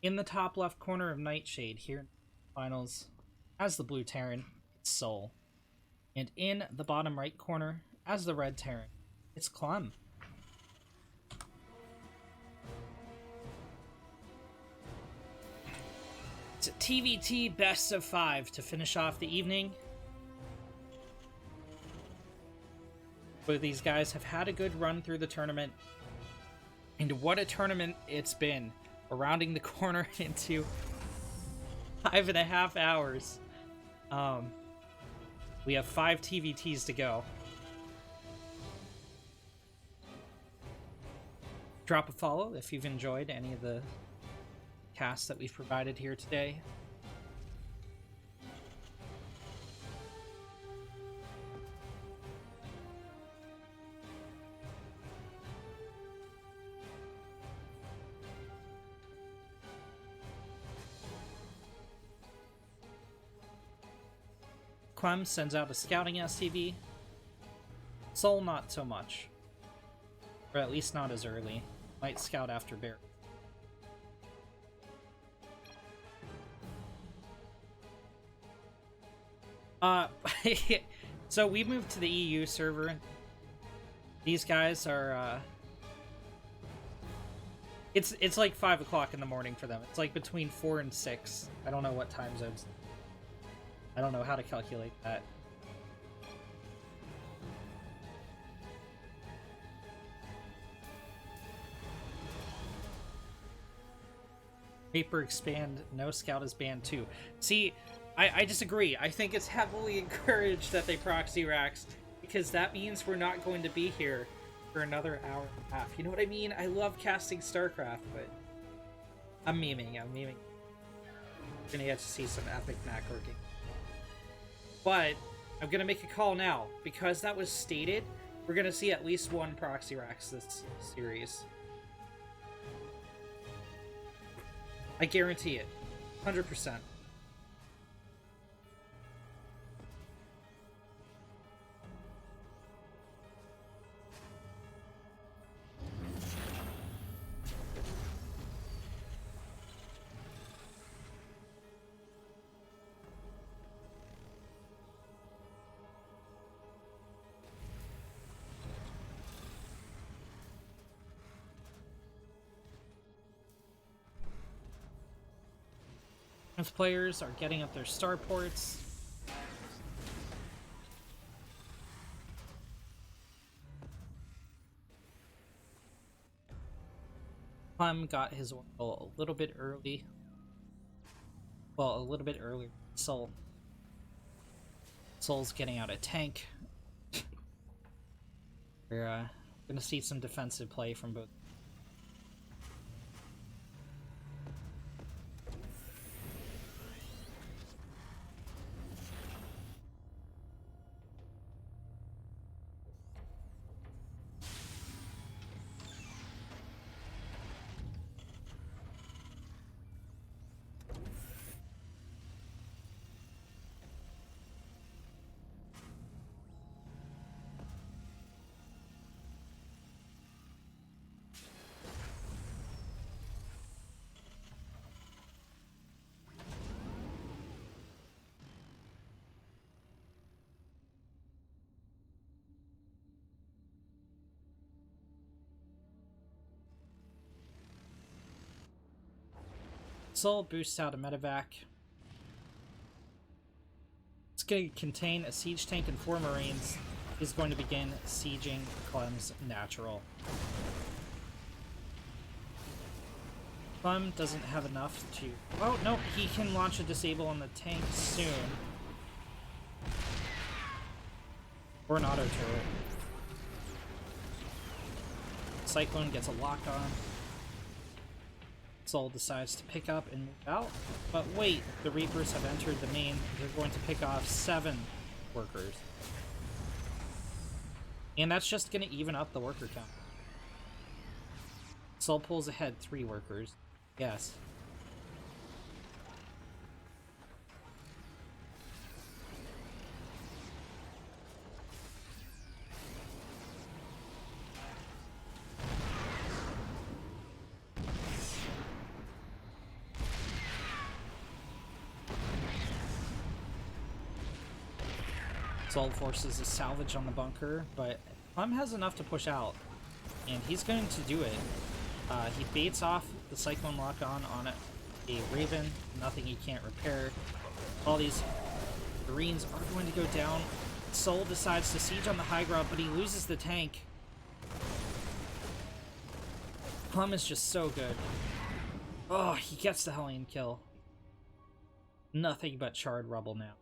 In the top left corner of Nightshade, here in the finals, as the blue Terran, it's Soul. And in the bottom right corner, as the red Terran, it's Clem. It's a TVT best of 5 to finish off the evening. Both these guys have had a good run through the tournament. And what a tournament it's been. We're rounding the corner into 5.5 hours. We have 5 TVTs to go. Drop a follow if you've enjoyed any of the casts that we've provided here today. Clem sends out a scouting STV. Soul not so much. Or at least not as early. Might scout after Bear. So we moved to the EU server. These guys are, It's like 5 o'clock in the morning for them. It's like between 4 and 6. I don't know what time zones. I don't know how to calculate that. Paper expand, no scout is banned too. See, I disagree. I think it's heavily encouraged that they proxy racks, because that means we're not going to be here for another hour and a half. You know what I mean? I love casting StarCraft, but I'm memeing. We're gonna get to see some epic macworking. But I'm gonna make a call now. Because that was stated, we're gonna see at least one proxy racks this series. I guarantee it. 100%. As players are getting up their starports. Clem got his Oracle a little bit early. Well, a little bit earlier. Soul's getting out a tank. We're gonna see some defensive play from both. Soul boosts out a medevac. It's going to contain a siege tank and 4 marines. He's going to begin sieging Clem's natural. Clem doesn't have enough to... Oh, no, he can launch a disable on the tank soon. Or an auto turret. Cyclone gets a lock on. Soul decides to pick up and move out. But wait, the Reapers have entered the main. They're going to pick off 7 workers. And that's just going to even up the worker count. Soul pulls ahead 3 workers. Yes. Soul forces a salvage on the bunker, but Clem has enough to push out, and he's going to do it. He baits off the Cyclone lock-on on a Raven, nothing he can't repair. All these Marines are going to go down. Soul decides to siege on the high ground, but he loses the tank. Clem is just so good. Oh, he gets the Hellion kill. Nothing but charred rubble now.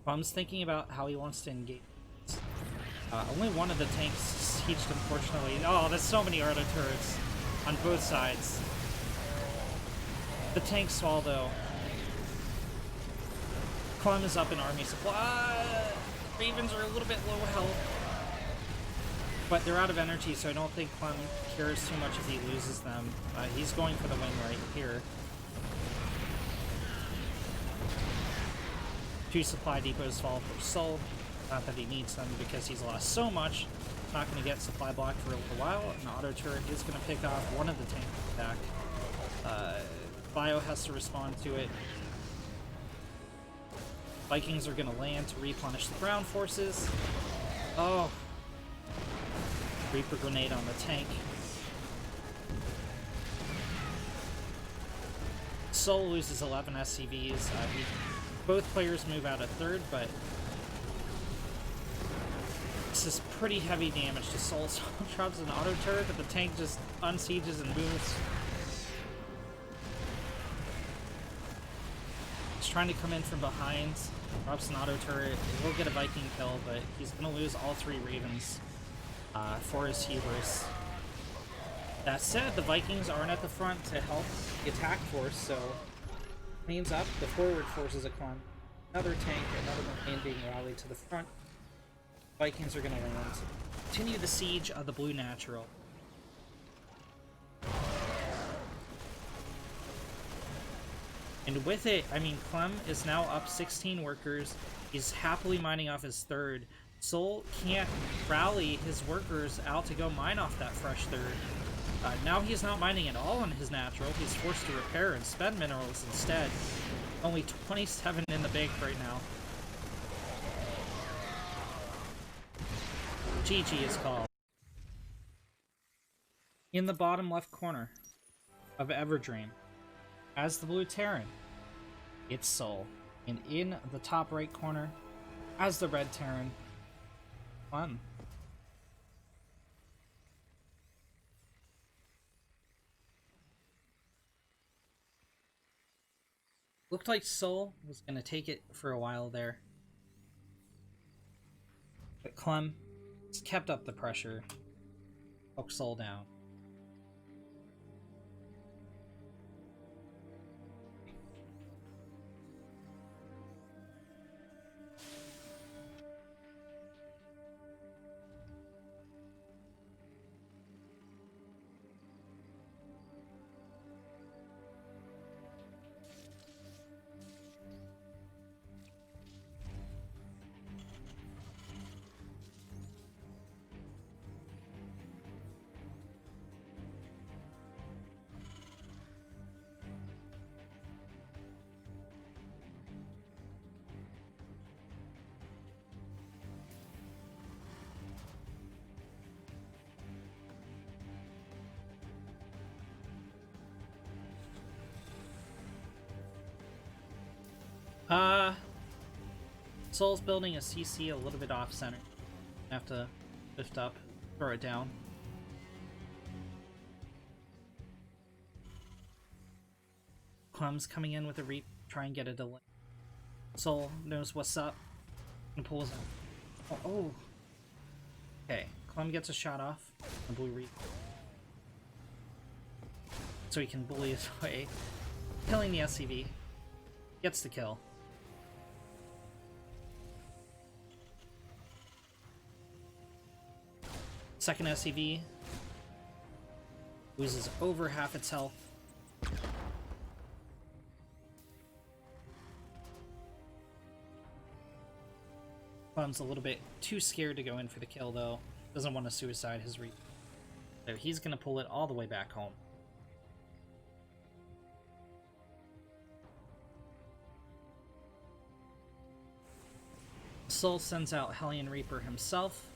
Clem's thinking about how he wants to engage. Only one of the tanks sieged, unfortunately. Oh, there's so many auto turrets on both sides. The tank swall, though. Clem is up in army supply. Ravens are a little bit low health, but they're out of energy, so I don't think Clem cares too much if he loses them. He's going for the win right here. 2 supply depots fall for Soul. Not that he needs them because he's lost so much. Not going to get supply blocked for a little while. An auto turret is going to pick off one of the tanks back. Bio has to respond to it. Vikings are going to land to replenish the ground forces. Oh. Reaper grenade on the tank. Soul loses 11 SCVs. Both players move out a third, but this is pretty heavy damage to Soul. Soul drops an auto turret, but the tank just unsieges and moves. He's trying to come in from behind, drops an auto turret. He will get a Viking kill, but he's going to lose all 3 Ravens for his hubris. That said, the Vikings aren't at the front to help the attack force, so cleans up the forward forces of Clem. Another tank, another Marine being rallied to the front. Vikings are going to land. Continue the siege of the Blue Natural. And with it, I mean, Clem is now up 16 workers. He's happily mining off his third. Soul can't rally his workers out to go mine off that fresh third. Now he's not mining at all on his natural. He's forced to repair and spend minerals instead. Only 27 in the bank right now. GG is called. In the bottom left corner of Everdream, as the Blue Terran, it's Soul. And in the top right corner, as the Red Terran, Clem. Looked like Soul was going to take it for a while there. But Clem has kept up the pressure. Poke Soul down. Soul's building a CC a little bit off-center. Have to lift up, throw it down. Clem's coming in with a reap, try and get a delay. Soul knows what's up. And pulls out. Oh. Okay. Clem gets a shot off. The blue reap. So he can bully his way. Killing the SCV. Gets the kill. Second SCV. Loses over half its health. Clem's a little bit too scared to go in for the kill, though. Doesn't want to suicide his reap. So he's going to pull it all the way back home. Soul sends out Hellion Reaper himself.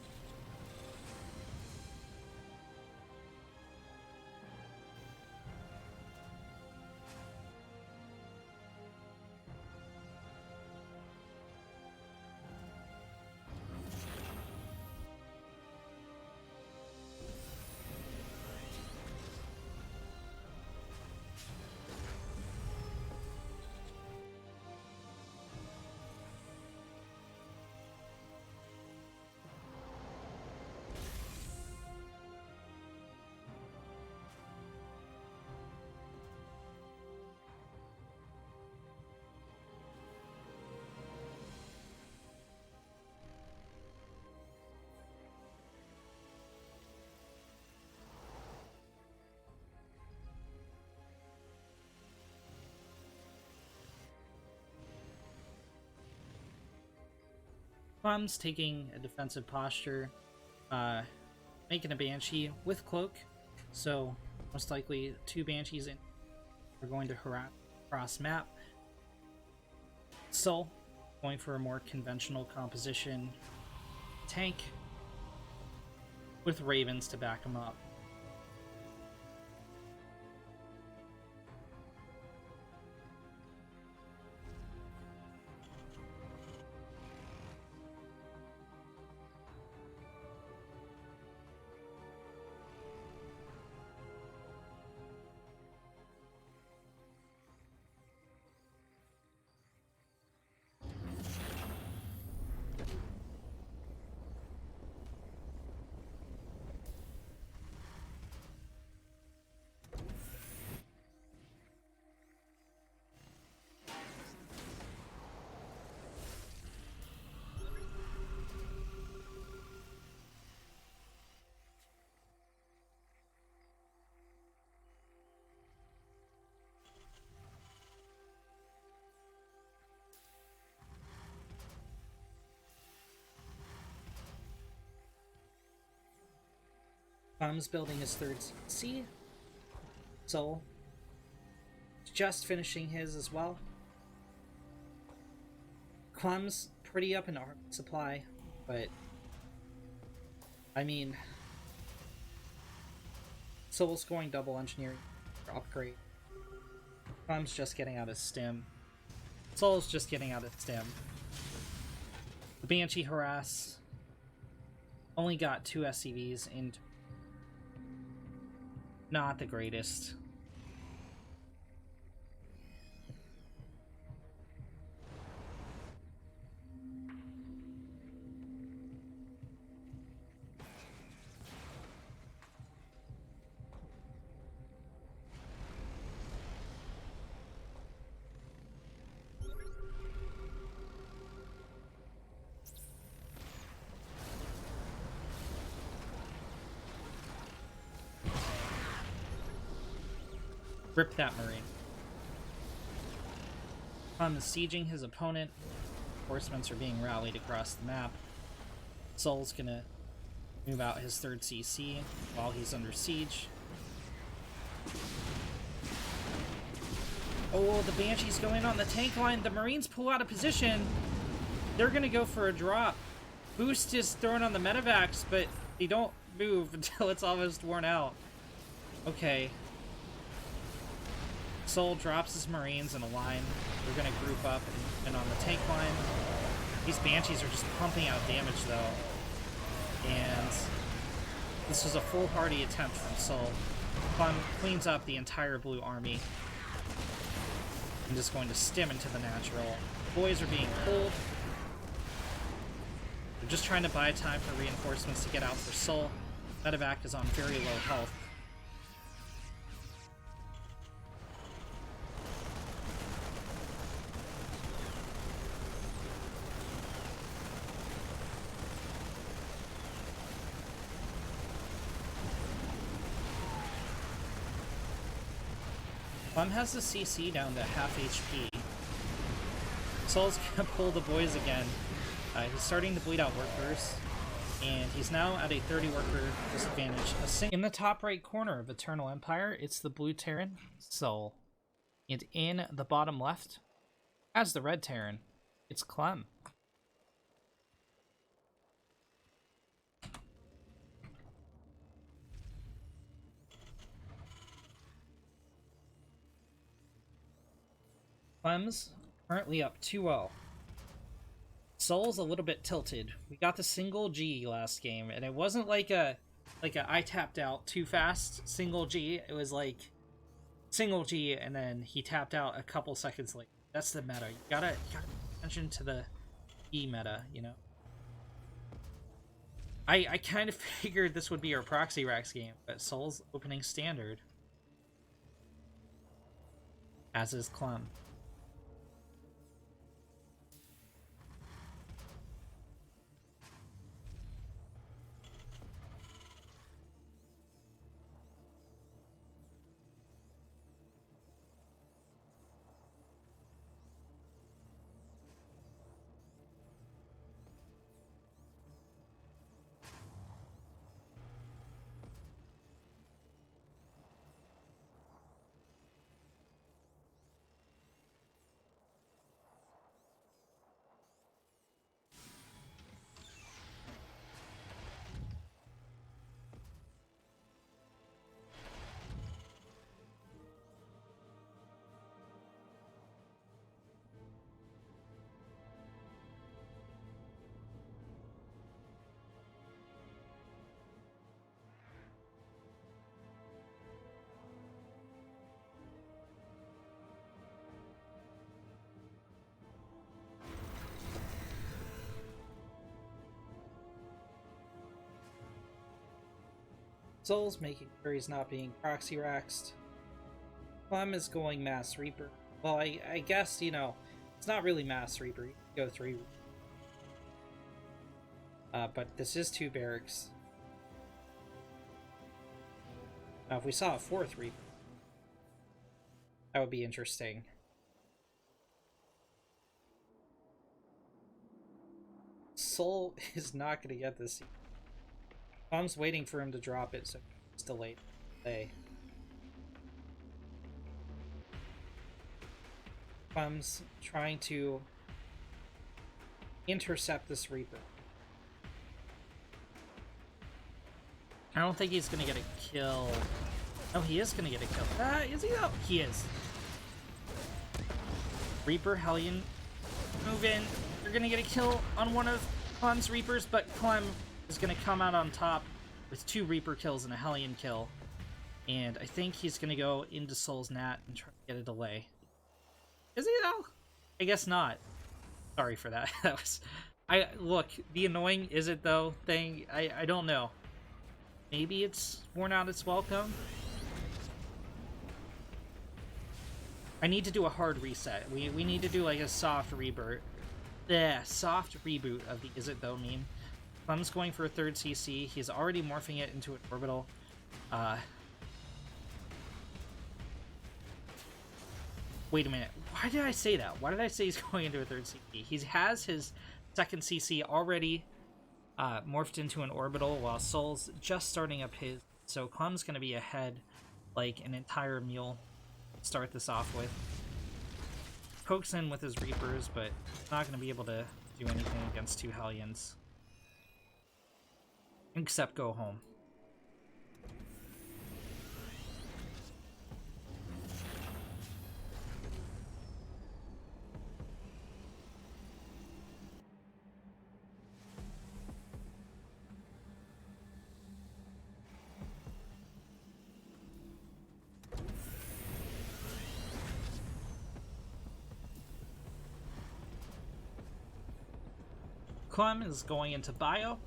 Clem's taking a defensive posture, making a Banshee with Cloak, so most likely 2 Banshees in are going to harass cross map. Soul going for a more conventional composition tank with Ravens to back him up. Clem's building his third C. Soul just finishing his as well. Clem's pretty up in art supply, but I mean, Soul's going double engineering for upgrade. Clem's just getting out his stim. Soul's just getting out his stim. The Banshee harass only got 2 SCVs in. Not the greatest. Rip that Marine. Clem is sieging his opponent. Horsemen are being rallied across the map. Soul's gonna move out his third CC while he's under siege. Oh, the Banshees go in on the tank line. The Marines pull out of position. They're gonna go for a drop. Boost is thrown on the medevacs, but they don't move until it's almost worn out. Okay. Soul drops his Marines in a line. They're going to group up and on the tank line. These Banshees are just pumping out damage, though. And this was a foolhardy attempt from Soul. Clem cleans up the entire blue army. I'm just going to stim into the natural. Boys are being pulled. I'm just trying to buy time for reinforcements to get out for Soul. Medevac is on very low health. Clem has the CC down to half HP. Soul's gonna pull the boys again. He's starting to bleed out workers, and he's now at a 30 worker disadvantage. In the top right corner of Eternal Empire, it's the blue Terran, Soul. And in the bottom left, as the red Terran, it's Clem. Clem's currently up 2-0. Soul's a little bit tilted. We got the single G last game, and it wasn't like a I tapped out too fast single G. It was like single G, and then he tapped out a couple seconds later. That's the meta. You gotta pay attention to the E meta, you know. I kind of figured this would be our Proxy Rax game, but Soul's opening standard, as is Clem. Soul's making sure he's not being proxy raxed. Clem is going Mass Reaper. Well, I guess, you know, it's not really Mass Reaper. You can go 3. But this is 2 barracks. Now, if we saw a 4th Reaper, that would be interesting. Soul is not going to get this. Clem's waiting for him to drop it, so it's delayed. Clem's trying to intercept this Reaper. I don't think he's gonna get a kill. Oh, he is gonna get a kill. Is he? Oh, he is. Reaper, Hellion, move in. You're gonna get a kill on one of Clem's Reapers, but Clem is going to come out on top with 2 Reaper kills and a Hellion kill. And I think he's going to go into Soul's Nat and try to get a delay. Is he though? I guess not. Sorry for that. That was... Look, the annoying is it though thing, I don't know. Maybe it's worn out its welcome? I need to do a hard reset. We need to do like a soft reboot. Yeah, soft reboot of the is it though meme. Clem's going for a 3rd CC. He's already morphing it into an orbital. Wait a minute. Why did I say that? Why did I say he's going into a 3rd CC? He has his 2nd CC already morphed into an orbital while Soul's just starting up his. So Clem's going to be ahead like an entire mule to start this off with. Pokes in with his Reapers, but not going to be able to do anything against 2 Hellions. Except go home. Clem is going into bio.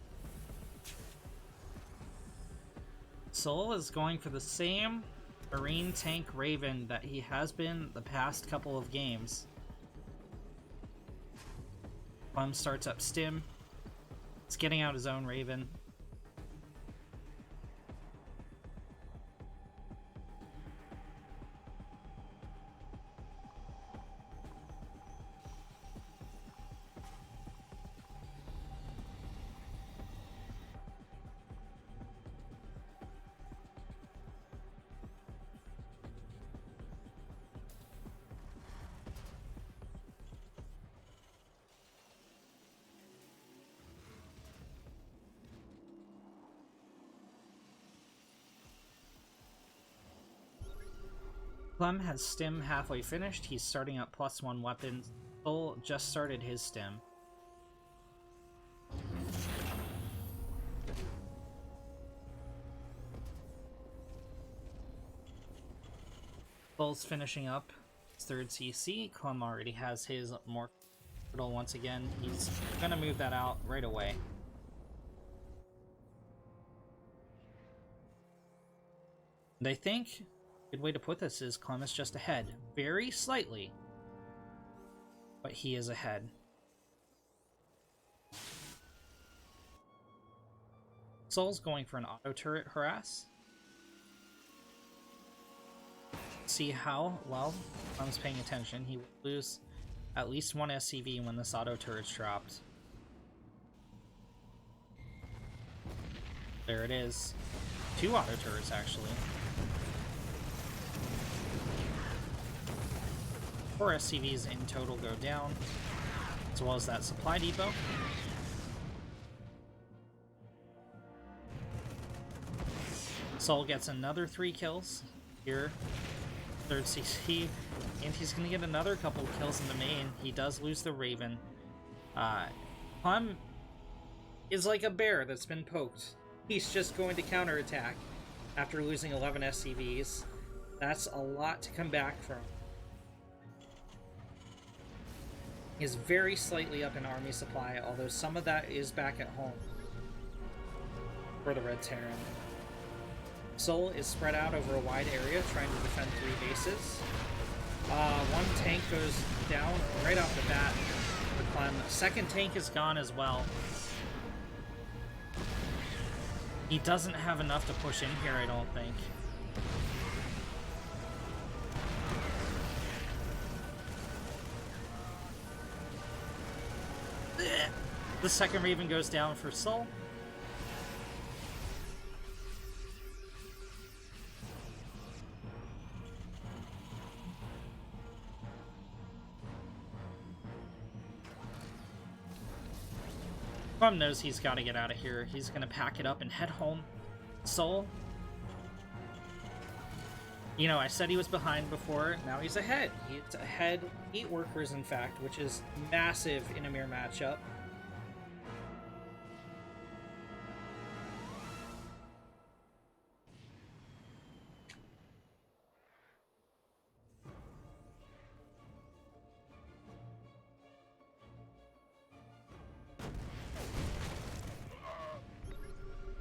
Soul is going for the same Marine Tank Raven that he has been the past couple of games. Clem starts up Stim. He's getting out his own Raven. Clem has Stim halfway finished. He's starting up +1 weapons. Soul just started his Stim. Soul's finishing up his 3rd CC. Clem already has his more capital once again. He's gonna move that out right away. And I think a good way to put this is Clem is just ahead. Very slightly. But he is ahead. Soul's going for an auto turret harass. See how well Clem's paying attention. He will lose at least 1 SCV when this auto turret's dropped. There it is. 2 auto turrets, actually. 4 SCVs in total go down, as well as that supply depot. Soul gets another 3 kills here, 3rd CC, and he's going to get another couple kills in the main. He does lose the Raven. Clem is like a bear that's been poked. He's just going to counterattack after losing 11 SCVs. That's a lot to come back from. Is very slightly up in army supply, although some of that is back at home for the Red Terran. Soul is spread out over a wide area, trying to defend 3 bases. 1 tank goes down right off the bat for Clem. 2nd tank is gone as well. He doesn't have enough to push in here, I don't think. The 2nd Raven goes down for Soul. Clem knows he's got to get out of here. He's going to pack it up and head home. Soul. You know, I said he was behind before. Now he's ahead. He's ahead 8 workers, in fact, which is massive in a mirror matchup.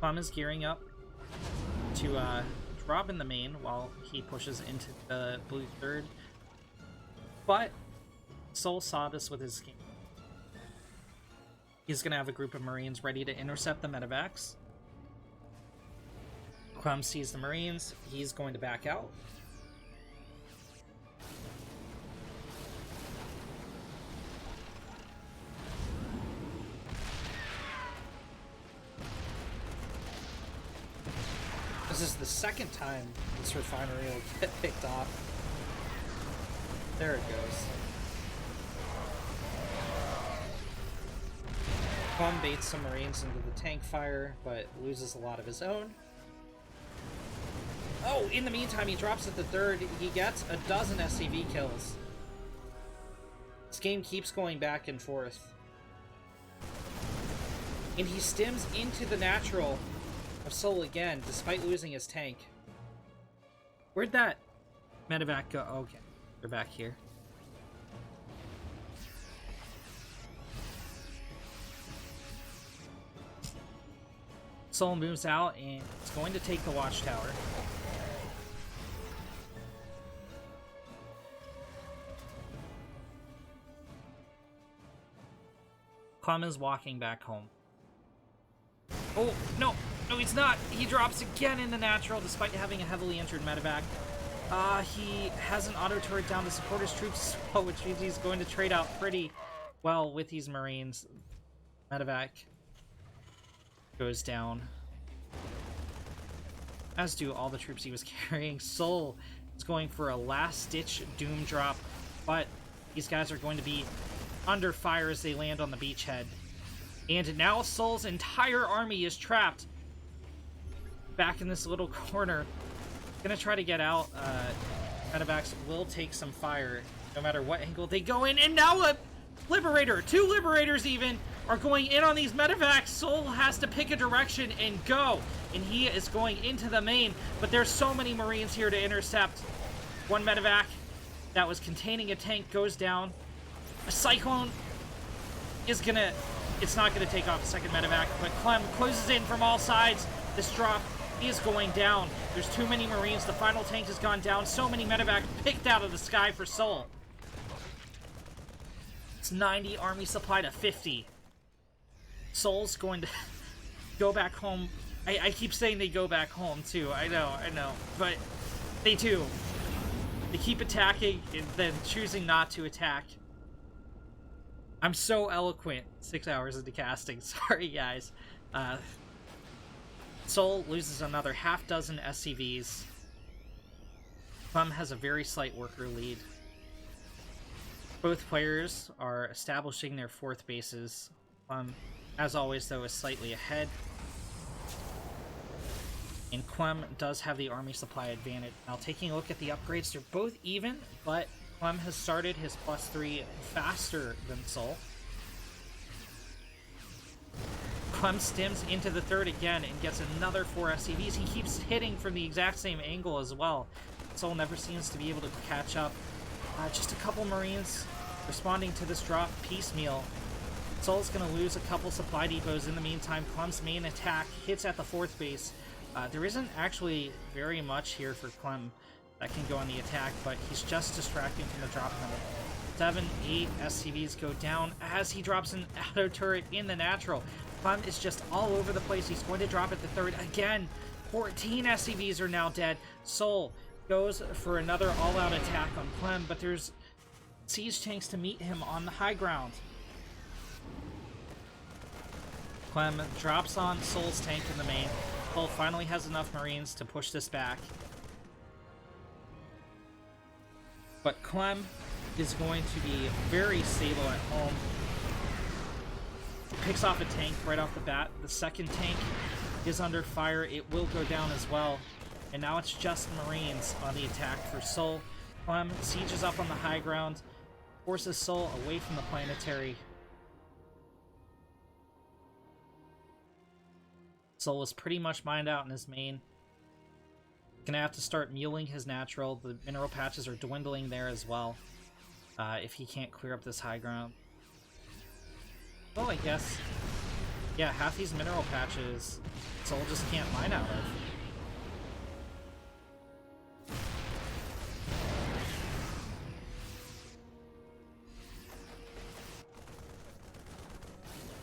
Clem is gearing up to drop in the main while he pushes into the blue 3rd. But Soul saw this with his game. He's going to have a group of Marines ready to intercept the medevacs. Clem sees the Marines. He's going to back out. This is the 2nd time this refinery will get picked off. There it goes. Clem baits some Marines into the tank fire, but loses a lot of his own. Oh, in the meantime, he drops at the 3rd. He gets a dozen SCV kills. This game keeps going back and forth. And he stims into the natural of Soul again, despite losing his tank. Where'd that medevac go? Okay, they're back here. Soul moves out, and it's going to take the watchtower. Clem is walking back home. Oh, no! No, he's not! He drops again in the natural, despite having a heavily injured medevac. He has an auto turret down to support his troops, which means he's going to trade out pretty well with these Marines. Medevac goes down, as do all the troops he was carrying. Soul is going for a last-ditch doom drop, but these guys are going to be under fire as they land on the beachhead. And now Soul's entire army is trapped back in this little corner. Gonna try to get out. Medevacs will take some fire no matter what angle they go in. And now a Liberator, 2 Liberators even, are going in on these medevacs. Soul has to pick a direction and go. And he is going into the main, but there's so many Marines here to intercept. One medevac that was containing a tank goes down. A Cyclone is gonna... It's not gonna take off a second medevac, but Clem closes in from all sides. This drop is going down. There's too many Marines. The final tank has gone down. So many medevacs picked out of the sky for Soul. It's 90 army supply to 50. Soul's going to go back home. I keep saying they go back home, too. I know. But they do. They keep attacking and then choosing not to attack. I'm so eloquent 6 hours into casting. Sorry, guys. Soul loses another half dozen SCVs. Clem has a very slight worker lead. Both players are establishing their 4th bases. As always, though, is slightly ahead. And Clem does have the army supply advantage. Now, taking a look at the upgrades, they're both even, but Clem has started his +3 faster than Soul. Clem stims into the 3rd again and gets another 4 SCVs. He keeps hitting from the exact same angle as well. Soul never seems to be able to catch up. Just a couple Marines responding to this drop piecemeal. Soul's going to lose a couple supply depots in the meantime. Clem's main attack hits at the 4th base. There isn't actually very much here for Clem that can go on the attack, but he's just distracting from the drop number. 7, 8 SCVs go down as he drops an auto turret in the natural. Clem is just all over the place. He's going to drop at the 3rd again. 14 SCVs are now dead. Soul goes for another all-out attack on Clem, but there's siege tanks to meet him on the high ground. Clem drops on Soul's tank in the main. Soul finally has enough Marines to push this back. But Clem is going to be very stable at home. Picks off a tank right off the bat. The 2nd tank is under fire. It will go down as well. And now it's just Marines on the attack for Soul. Clem sieges up on the high ground, forces Soul away from the planetary. Soul is pretty much mined out in his main. Gonna have to start muling his natural. The mineral patches are dwindling there as well. If he can't clear up this high ground. Well, I guess... Yeah, half these mineral patches Soul just can't mine out of.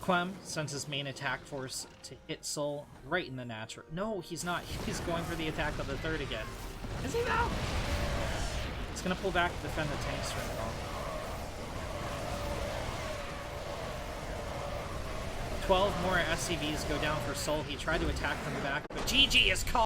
Clem sends his main attack force to hit Soul right in the natural. No, he's not. He's going for the attack of the 3rd again. Is he now? He's gonna pull back to defend the tank strength. 12 more SCVs go down for Soul. He tried to attack from the back, but GG is called.